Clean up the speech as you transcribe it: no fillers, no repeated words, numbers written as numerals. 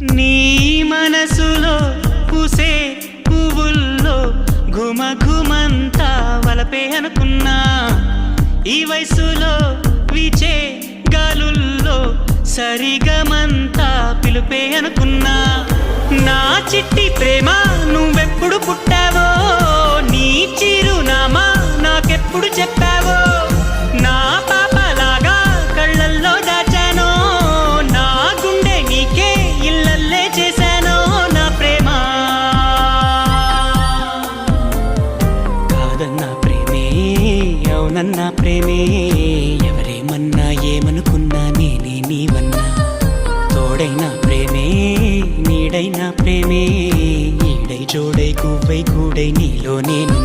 నీ మనసులో పూసే పువ్వుల్లో ఘుమ ఘుమంతా వలపే అనుకున్నా. ఈ వయసులో వీచే గాలుల్లో సరిగమంతా పిలుపే అనుకున్నా. నా చిట్టి ప్రేమ నువ్వెప్పుడు పుట్టావో, నీ చిరునామా నాకెప్పుడు చెప్పావో. నా పాపలాగా కళ్ళల్లో దాచానో, నా గుండె నీకే ఇల్లల్లే చేశానో. నా ప్రేమ కాదన్నా ప్రేమే, అవునన్నా ప్రేమే. ఎవరేమన్నా ఏమనుకున్నా నేనే నీవన్నా. తోడైనా ప్రేమే, నీడైనా ప్రేమే. ఈడై జోడై గువ్వై గూడై నీలో నేను